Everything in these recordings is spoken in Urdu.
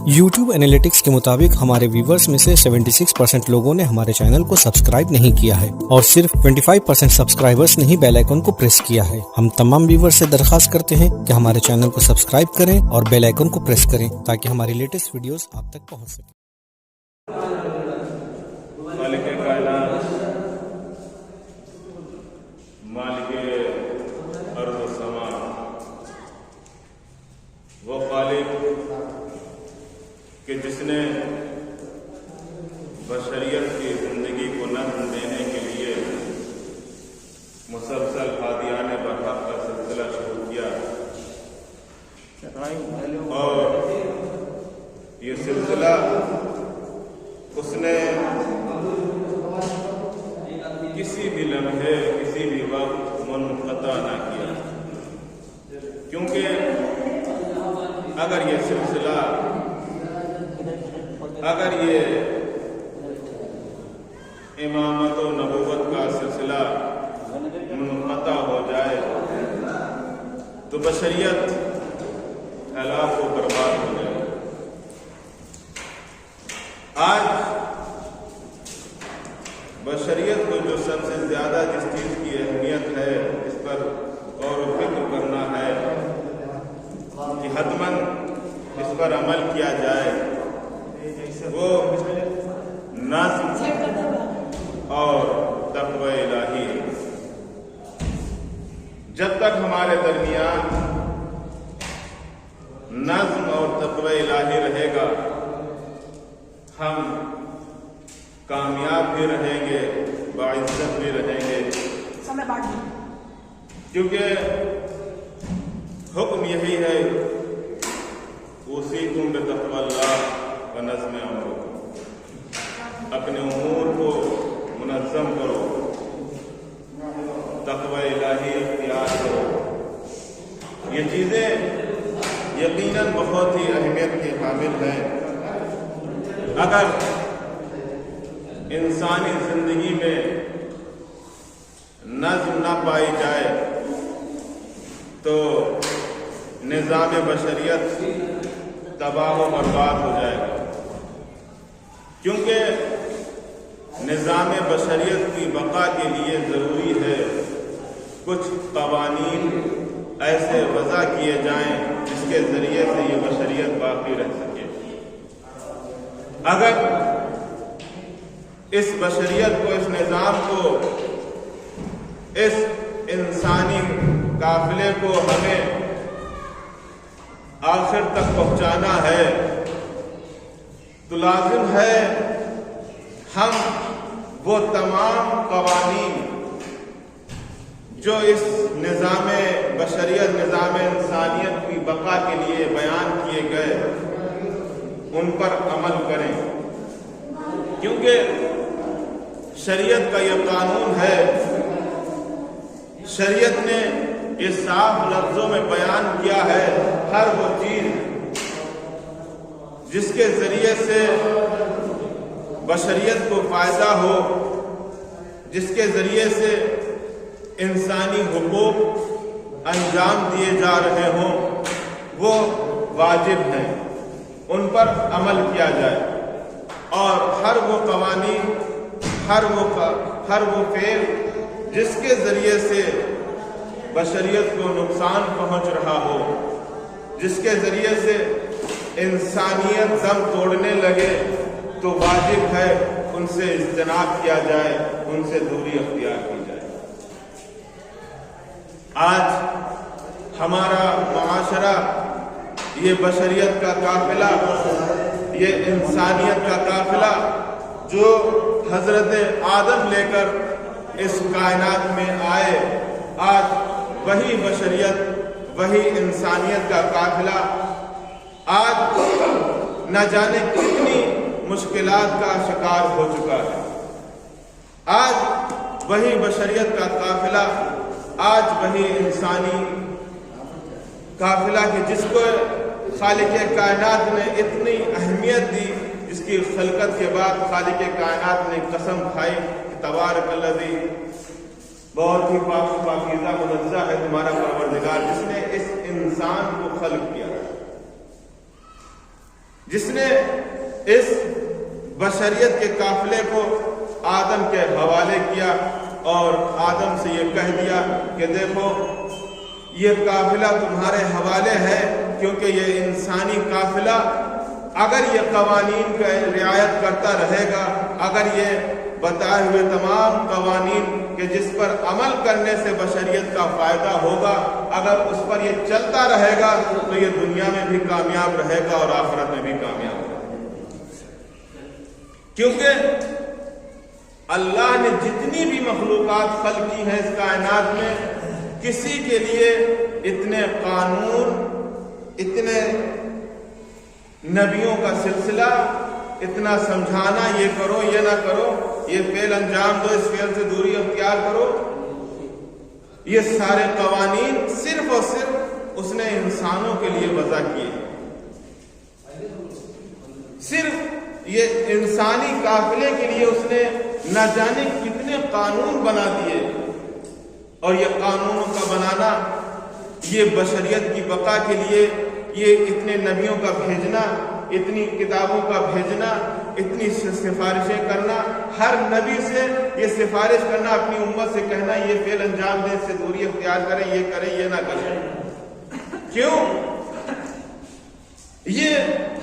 YouTube اینالیٹکس کے مطابق ہمارے ویورز میں سے 76% لوگوں نے ہمارے چینل کو سبسکرائب نہیں کیا ہے اور صرف 25% سبسکرائبرز نے ہی بیل آئیکن کو پریس کیا ہے۔ ہم تمام ویورز سے درخواست کرتے ہیں کہ ہمارے چینل کو سبسکرائب کریں اور بیل آئیکن کو پریس کریں تاکہ ہماری لیٹسٹ ویڈیوز آپ تک پہنچ سکیں۔ مالک کائنات، مالک ارض و سما، وہ خالق کہ جس نے بشریت کی زندگی کو نظم دینے کے لیے مسلسل ہادیان برحق کا سلسلہ شروع کیا، اور یہ سلسلہ اس نے کسی بھی لمحے کسی بھی وقت منقطع نہ کیا، کیونکہ اگر یہ سلسلہ، اگر یہ امامت و نبوت کا سلسلہ منقطع ہو جائے تو بشریت ہلاک و برباد ہو جائے۔ آج بشریت کو جو سب سے زیادہ جس چیز کی اہمیت ہے، اس پر غور و فکر کرنا ہے کہ حتماً اس پر عمل کیا جائے، وہ نظم اور تقوی الہی ہے۔ جب تک ہمارے درمیان نظم اور تقوی الہی رہے گا، ہم کامیاب بھی رہیں گے، باعزت بھی رہیں گے، کیونکہ حکم یہی ہے، اوصیکم بتقوی اللہ و نظم امورکم، اپنے امور کو منظم کرو، تقوی الہی اختیار کرو۔ یہ چیزیں یقیناً بہت ہی اہمیت کی حامل ہیں۔ اگر انسانی زندگی میں نظم نہ پائی جائے تو نظام بشریت تباہ و برباد ہو جائے گا، کیونکہ نظام بشریت کی بقا کے لیے ضروری ہے کچھ قوانین ایسے وضع کیے جائیں جس کے ذریعے سے یہ بشریت باقی رہ سکے۔ اگر اس بشریت کو، اس نظام کو، اس انسانی قافلے کو ہمیں آخر تک پہنچانا ہے تو لازم ہے ہم وہ تمام قوانین جو اس نظام بشریت، نظام انسانیت کی بقا کے لیے بیان کیے گئے، ان پر عمل کریں، کیونکہ شریعت کا یہ قانون ہے۔ شریعت نے یہ صاف لفظوں میں بیان کیا ہے، ہر وہ چیز جس کے ذریعے سے بشریت کو فائدہ ہو، جس کے ذریعے سے انسانی حقوق انجام دیے جا رہے ہوں، وہ واجب ہیں، ان پر عمل کیا جائے، اور ہر وہ قوانین، ہر وہ فعل جس کے ذریعے سے بشریت کو نقصان پہنچ رہا ہو، جس کے ذریعے سے انسانیت دم توڑنے لگے، تو واجب ہے ان سے اجتناب کیا جائے، ان سے دوری اختیار کی جائے۔ آج ہمارا معاشرہ، یہ بشریت کا قافلہ، یہ انسانیت کا قافلہ جو حضرت آدم لے کر اس کائنات میں آئے، آج وہی بشریت، وہی انسانیت کا قافلہ آج نہ جانے کتنی مشکلات کا شکار ہو چکا ہے۔ آج وہی بشریت کا قافلہ، آج وہی انسانی قافلہ کہ جس کو خالق کائنات نے اتنی اہمیت دی، جس کی خلقت کے بعد خالق کائنات نے قسم کھائی کہ تبارک الذی بہت ہی پاک و پاکیزہ منزہ ہے تمہارا پروردگار، جس نے اس انسان کو خلق کیا، جس نے اس بشریت کے قافلے کو آدم کے حوالے کیا اور آدم سے یہ کہہ دیا کہ دیکھو یہ قافلہ تمہارے حوالے ہے، کیونکہ یہ انسانی قافلہ اگر یہ قوانین کا رعایت کرتا رہے گا، اگر یہ بتائے ہوئے تمام قوانین کہ جس پر عمل کرنے سے بشریت کا فائدہ ہوگا، اگر اس پر یہ چلتا رہے گا تو یہ دنیا میں بھی کامیاب رہے گا اور آخرت میں بھی کامیاب رہے گا۔ کیونکہ اللہ نے جتنی بھی مخلوقات خلق کی ہیں اس کائنات میں، کسی کے لیے اتنے قانون، اتنے نبیوں کا سلسلہ، اتنا سمجھانا یہ کرو یہ نہ کرو، یہ فعل انجام دو، اس فعل سے دوری اختیار کرو، یہ سارے قوانین صرف اور صرف اس نے انسانوں کے لیے وضع کیے۔ صرف یہ انسانی قافلے کے لیے اس نے نہ جانے کتنے قانون بنا دیے، اور یہ قانونوں کا بنانا، یہ بشریت کی بقا کے لیے یہ اتنے نبیوں کا بھیجنا، اتنی کتابوں کا بھیجنا، اتنی سفارشیں کرنا، ہر نبی سے یہ سفارش کرنا، اپنی امت سے کہنا یہ فعل انجام دیں، اس سے دوری اختیار کریں، یہ کریں یہ نہ کریں۔ کیوں؟ یہ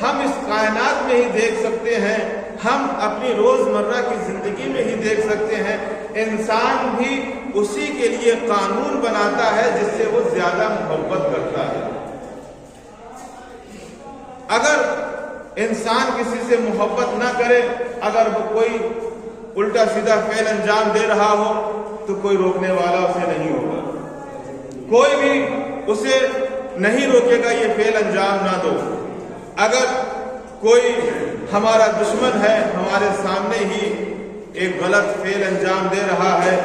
ہم اس کائنات میں ہی دیکھ سکتے ہیں، ہم اپنی روزمرہ کی زندگی میں ہی دیکھ سکتے ہیں، انسان بھی اسی کے لیے قانون بناتا ہے جس سے وہ زیادہ محبت کرتا ہے۔ اگر انسان کسی سے محبت نہ کرے، اگر وہ کوئی الٹا سیدھا فعل انجام دے رہا ہو تو کوئی روکنے والا اسے نہیں ہوگا، کوئی بھی اسے نہیں روکے گا یہ فعل انجام نہ دو۔ اگر کوئی ہمارا دشمن ہے، ہمارے سامنے ہی ایک غلط فعل انجام دے رہا ہے،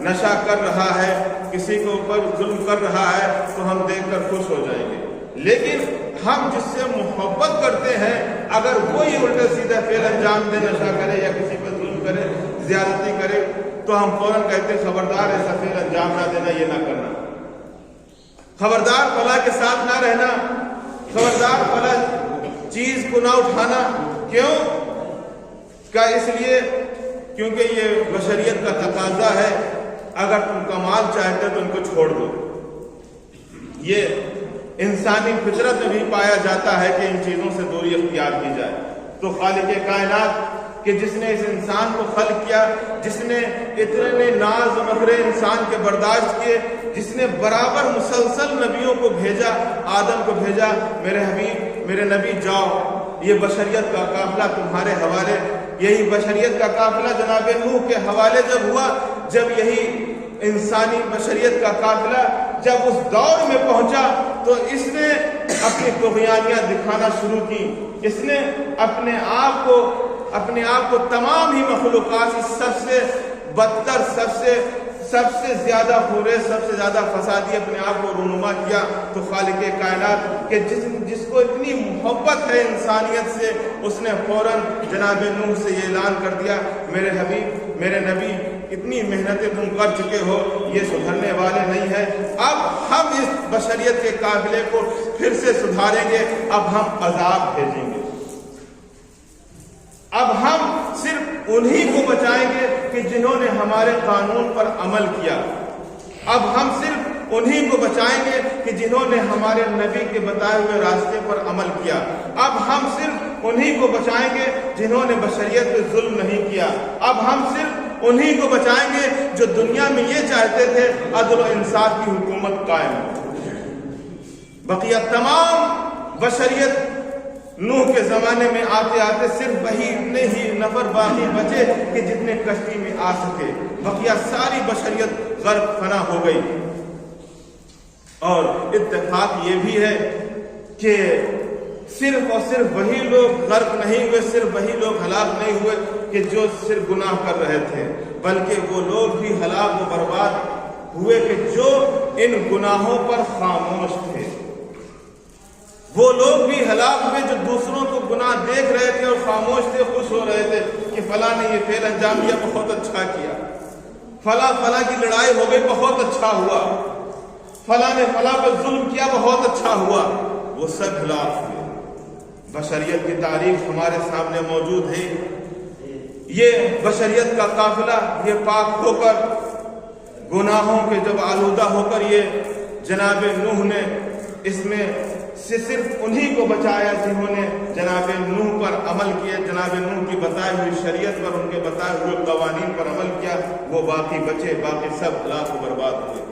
نشہ کر رہا ہے، کسی کے اوپر ظلم کر رہا ہے، تو ہم دیکھ کر خوش ہو جائیں گے۔ لیکن ہم جس سے محبت کرتے ہیں، اگر وہی الٹا سیدھا فعل انجام دے، نشہ کرے یا کسی پر ظلم کرے، زیادتی کرے، تو ہم فوراً کہتے ہیں خبردار ایسا فعل انجام نہ دینا، یہ نہ کرنا، خبردار فلاں کے ساتھ نہ رہنا، خبردار فلاں چیز کو نہ اٹھانا۔ کیوں؟ کہ اس لیے کیونکہ یہ بشریت کا تقاضا ہے، اگر تم کمال چاہتے تو ان کو چھوڑ دو۔ یہ انسانی فطرت میں بھی پایا جاتا ہے کہ ان چیزوں سے دوری اختیار کی جائے۔ تو خالق کائنات کہ جس نے اس انسان کو خلق کیا، جس نے اتنے ناز و نخرے انسان کے برداشت کیے، جس نے برابر مسلسل نبیوں کو بھیجا، آدم کو بھیجا، میرے حبیب میرے نبی جاؤ، یہ بشریت کا قافلہ تمہارے حوالے۔ یہی بشریت کا قافلہ جناب نوح کے حوالے جب ہوا، جب یہی انسانی بشریت کا قافلہ جب اس دور میں پہنچا تو اس نے اپنی طغیانیاں دکھانا شروع کی، اس نے اپنے آپ کو تمام ہی مخلوقات سے سب سے بدتر، سب سے زیادہ خورے، سب سے زیادہ فسادی اپنے آپ کو رونما کیا۔ تو خالق کائنات کہ جس کو اتنی محبت ہے انسانیت سے، اس نے فوراً جناب نوح سے یہ اعلان کر دیا، میرے حبیب میرے نبی اتنی محنتیں تم کر چکے ہو، یہ سدھرنے والے نہیں ہیں، اب ہم اس بشریت کے قافلے کو پھر سے سدھاریں گے، اب ہم عذاب بھیجیں گے، اب ہم صرف انہی کو بچائیں گے کہ جنہوں نے ہمارے قانون پر عمل کیا، اب ہم صرف انہی کو بچائیں گے کہ جنہوں نے ہمارے نبی کے بتائے ہوئے راستے پر عمل کیا، اب ہم صرف انہی کو بچائیں گے جنہوں نے بشریت پہ ظلم نہیں کیا، اب ہم صرف انہی کو بچائیں گے جو دنیا میں یہ چاہتے تھے عدل و انصاف کی حکومت قائم ہو۔ بقیہ تمام بشریت نوح کے زمانے میں آتے آتے صرف وہی اتنے ہی نفر باقی بچے کہ جتنے کشتی میں آ سکے، بقیہ ساری بشریت غرق فنا ہو گئی۔ اور اتفاق یہ بھی ہے کہ صرف اور صرف وہی لوگ غرق نہیں ہوئے، صرف وہی لوگ ہلاک نہیں ہوئے کہ جو صرف گناہ کر رہے تھے، بلکہ وہ لوگ بھی ہلاک و برباد ہوئے کہ جو ان گناہوں پر خاموش تھے، وہ لوگ بھی ہلاک ہوئے جو دوسروں کو گناہ دیکھ رہے تھے اور خاموش تھے، خوش ہو رہے تھے کہ فلاں نے یہ فعل انجام دیا، بہت اچھا کیا، فلاں کی لڑائی ہو گئی بہت اچھا ہوا، فلاں نے فلاں پر ظلم کیا بہت اچھا ہوا، وہ سب خلاف ہوئے۔ بشریت کی تاریخ ہمارے سامنے موجود ہے۔ یہ بشریت کا قافلہ یہ پاک ہو کر گناہوں کے جب آلودہ ہو کر یہ جناب نوح نے اس میں سے صرف انہی کو بچایا جنہوں نے جناب نوح پر عمل کیا، جناب نوح کی بتائی ہوئی شریعت پر، ان کے بتائے ہوئے قوانین پر عمل کیا، وہ باقی بچے، باقی سب ہلاک و برباد ہوئے۔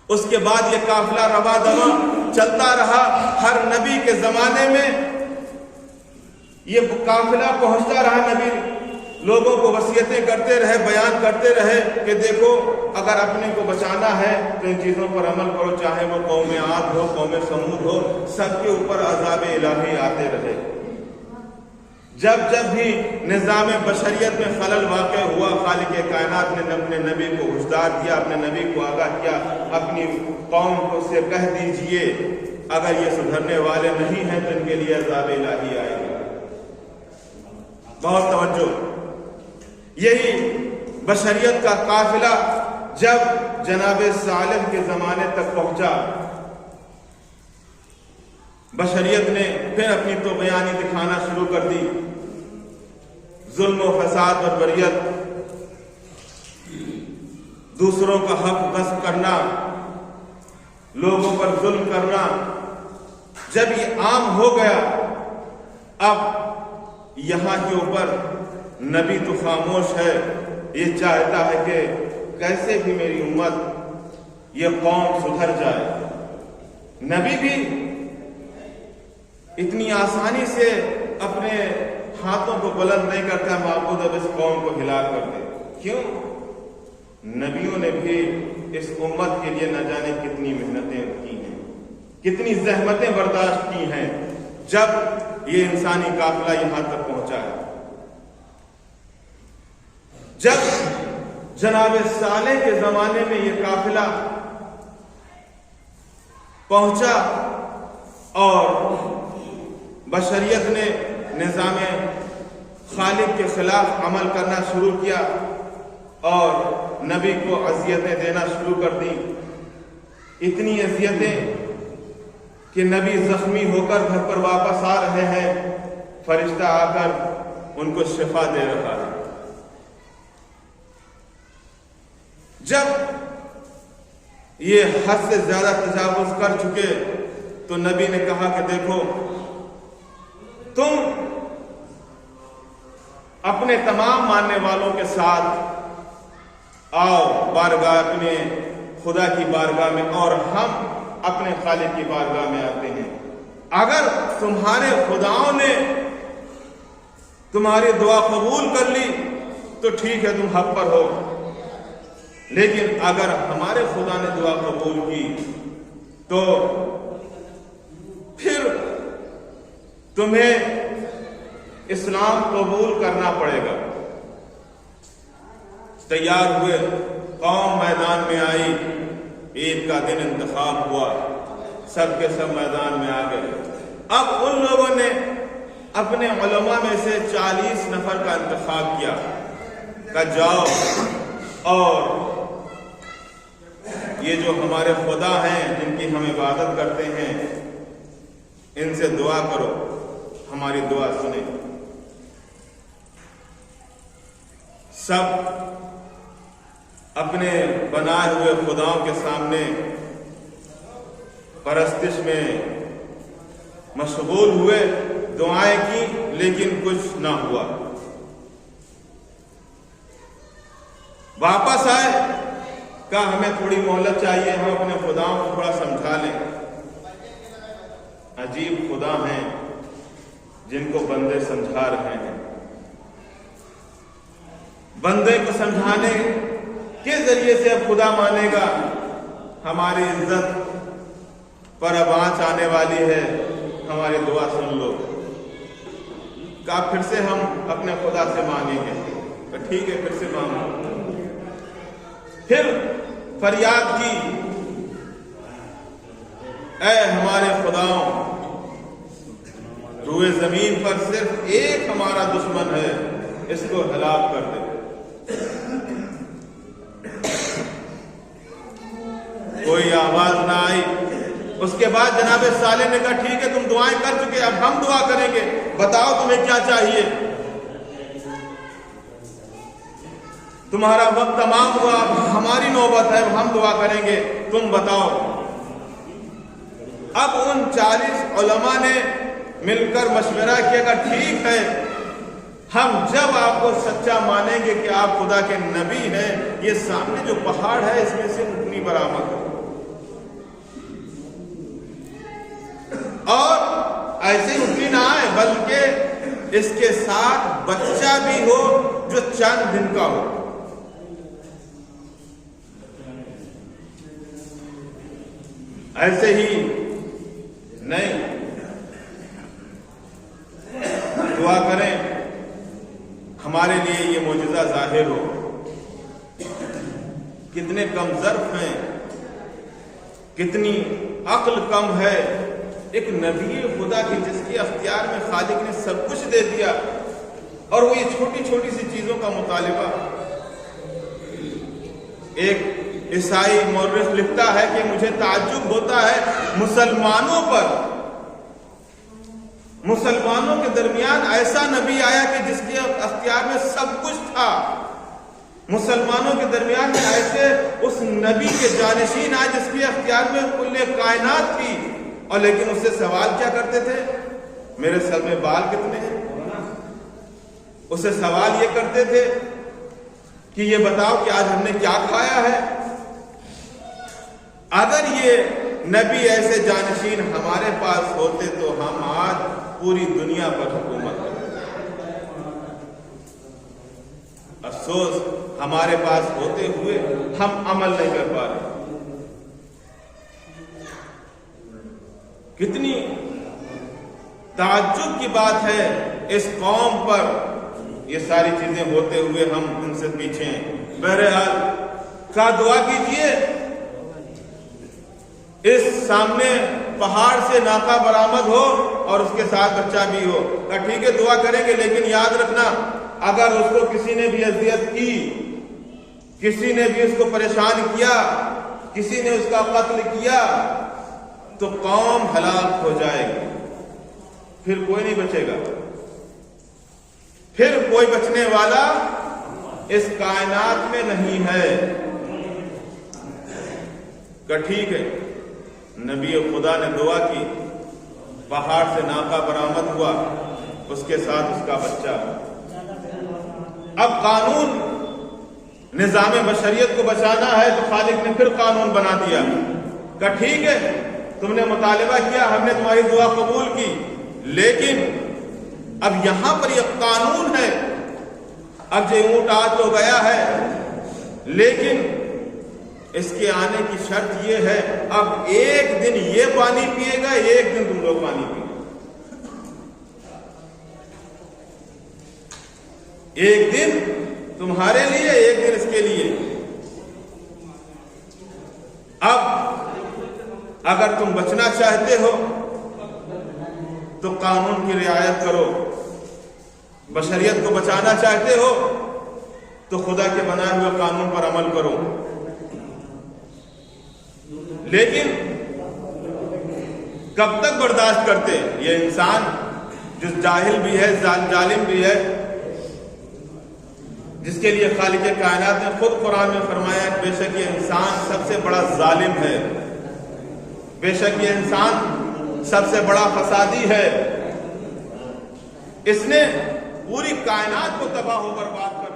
اس کے بعد یہ قافلہ رواں دواں چلتا رہا۔ ہر نبی کے زمانے میں یہ قافلہ پہنچتا رہا، نبی لوگوں کو وصیتیں کرتے رہے، بیان کرتے رہے کہ دیکھو اگر اپنے کو بچانا ہے تو ان چیزوں پر عمل کرو، چاہے وہ قوم عاد ہو، قوم سمود ہو، سب کے اوپر عذاب الہی آتے رہے۔ جب بھی نظام بشریت میں خلل واقع ہوا، خالق کائنات نے اپنے نبی کو ہوشیار کیا، اپنے نبی کو آگاہ کیا، اپنی قوم کو سے کہہ دیجئے اگر یہ سدھرنے والے نہیں ہیں تو ان کے لیے عذاب الہی آئے گا۔ بہت توجہ، یہی بشریت کا قافلہ جب جناب صالح کے زمانے تک پہنچا، بشریت نے پھر اپنی طغیانی دکھانا شروع کر دی، ظلم و فساد اور بریت، دوسروں کا حق غصب کرنا، لوگوں پر ظلم کرنا۔ جب یہ عام ہو گیا، اب یہاں کے اوپر نبی تو خاموش ہے، یہ چاہتا ہے کہ کیسے بھی میری امت یہ قوم سدھر جائے۔ نبی بھی اتنی آسانی سے اپنے ہاتھوں کو بلند نہیں کرتا، معبود اب اس قوم کو ہلاک کر دے۔ کیوں؟ نبیوں نے بھی اس امت کے لیے نہ جانے کتنی محنتیں کی ہیں، کتنی زحمتیں برداشت کی ہیں، جب یہ انسانی قافلہ یہاں تک پہنچا ہے۔ جب جناب صالح کے زمانے میں یہ قافلہ پہنچا اور بشریت نے نظام خالق کے خلاف عمل کرنا شروع کیا اور نبی کو اذیتیں دینا شروع کر دی، اتنی اذیتیں کہ نبی زخمی ہو کر گھر پر واپس آ رہے ہیں، فرشتہ آ کر ان کو شفا دے رہا ہے۔ جب یہ حد سے زیادہ تجاوز کر چکے تو نبی نے کہا کہ دیکھو تم اپنے تمام ماننے والوں کے ساتھ آؤ بارگاہ اپنے خدا کی بارگاہ میں، اور ہم اپنے خالق کی بارگاہ میں آتے ہیں۔ اگر تمہارے خداؤں نے تمہاری دعا قبول کر لی تو ٹھیک ہے، تم حق پر ہو، لیکن اگر ہمارے خدا نے دعا قبول کی تو پھر تمہیں اسلام قبول کرنا پڑے گا۔ تیار ہوئے، قوم میدان میں آئی، عید کا دن انتخاب ہوا، سب کے سب میدان میں آ گئے۔ اب ان لوگوں نے اپنے علماء میں سے 40 نفر کا انتخاب کیا کہ جاؤ اور یہ جو ہمارے خدا ہیں جن کی ہم عبادت کرتے ہیں ان سے دعا کرو، ہماری دعا سنیں۔ سب اپنے بنائے ہوئے خداؤں کے سامنے پرستش میں مشغول ہوئے، دعائیں کی، لیکن کچھ نہ ہوا۔ واپس آئے، کہا ہمیں تھوڑی مہلت چاہیے، ہم اپنے خداؤں کو تھوڑا سمجھا لیں۔ عجیب خدا ہیں جن کو بندے سمجھا رہے ہیں۔ بندے کو سمجھانے کے ذریعے سے اب خدا مانے گا، ہماری عزت پر اب آنچ آنے والی ہے، ہماری دعا سن لو۔ کہا پھر سے ہم اپنے خدا سے مانگیں گے، تو ٹھیک ہے پھر سے مانگو۔ پھر فریاد کی، اے ہمارے خداؤں، روئے زمین پر صرف ایک ہمارا دشمن ہے، اس کو ہلاک کر دے۔ کوئی آواز نہ آئی۔ اس کے بعد جناب صالح نے کہا ٹھیک ہے تم دعائیں کر چکے، اب ہم دعا کریں گے، بتاؤ تمہیں کیا چاہیے؟ تمہارا وقت تمام ہوا، اب ہماری نوبت ہے، ہم دعا کریں گے، تم بتاؤ۔ اب ان 40 علماء نے مل کر مشورہ کیا کہ ٹھیک ہے، ہم جب آپ کو سچا مانیں گے کہ آپ خدا کے نبی ہیں، یہ سامنے جو پہاڑ ہے اس میں سے اونٹنی برآمد ہو، اور ایسے ہی اونٹنی نہ آئے بلکہ اس کے ساتھ بچہ بھی ہو جو چند دن کا ہو۔ ایسے ہی نہیں، دعا کریں ہمارے لیے یہ معجزہ ظاہر ہو۔ کتنے کم ظرف ہیں، کتنی عقل کم ہے ایک نبی خدا کی جس کے اختیار میں خالق نے سب کچھ دے دیا، اور وہ یہ چھوٹی چھوٹی سی چیزوں کا مطالبہ۔ ایک عیسائی مورخ لکھتا ہے کہ مجھے تعجب ہوتا ہے مسلمانوں کے درمیان ایسا نبی آیا کہ جس کے اختیار میں سب کچھ تھا، مسلمانوں کے درمیان میں ایسے اس نبی کے جانشین آئے جس کے اختیار میں کل کائنات تھی، اور لیکن اس سے سوال کیا کرتے تھے؟ میرے سر میں بال کتنے ہیں؟ اس سے سوال یہ کرتے تھے کہ یہ بتاؤ کہ آج ہم نے کیا کھایا ہے؟ اگر یہ نبی ایسے جانشین ہمارے پاس ہوتے تو ہم آج پوری دنیا پر حکومت کرتے۔ افسوس ہمارے پاس ہوتے ہوئے ہم عمل نہیں کر پا رہے۔ کتنی تعجب کی بات ہے اس قوم پر، یہ ساری چیزیں ہوتے ہوئے ہم ان سے پیچھے ہیں۔ بہرحال کیا دعا کیجئے، اس سامنے پہاڑ سے ناقہ برآمد ہو اور اس کے ساتھ بچہ بھی ہو۔ کہا ٹھیک ہے دعا کریں گے، لیکن یاد رکھنا اگر اس کو کسی نے بھی اذیت کی، کسی نے بھی اس کو پریشان کیا، کسی نے اس کا قتل کیا تو قوم ہلاک ہو جائے گی، پھر کوئی نہیں بچے گا، پھر کوئی بچنے والا اس کائنات میں نہیں ہے۔ کہ ٹھیک ہے، نبی خدا نے دعا کی، پہاڑ سے ناقہ برآمد ہوا، اس کے ساتھ اس کا بچہ۔ اب قانون، نظام بشریت کو بچانا ہے تو خالق نے پھر قانون بنا دیا کہ ٹھیک ہے تم نے مطالبہ کیا، ہم نے تمہاری دعا قبول کی، لیکن اب یہاں پر یہ قانون ہے، اب جو اونٹ آ تو گیا ہے، لیکن اس کے آنے کی شرط یہ ہے اب ایک دن یہ پانی پیے گا، ایک دن تم لوگ پانی پیے گا، ایک دن تمہارے لیے، ایک دن اس کے لیے۔ اب اگر تم بچنا چاہتے ہو تو قانون کی رعایت کرو، بشریت کو بچانا چاہتے ہو تو خدا کے بنائے ہوئے قانون پر عمل کرو۔ لیکن کب تک برداشت کرتے یہ انسان جو جاہل بھی ہے، ظالم بھی ہے، جس کے لیے خالق کائنات نے خود قرآن میں فرمایا بے شک یہ انسان سب سے بڑا ظالم ہے، بے شک یہ انسان سب سے بڑا فسادی ہے، اس نے پوری کائنات کو تباہ و برباد کر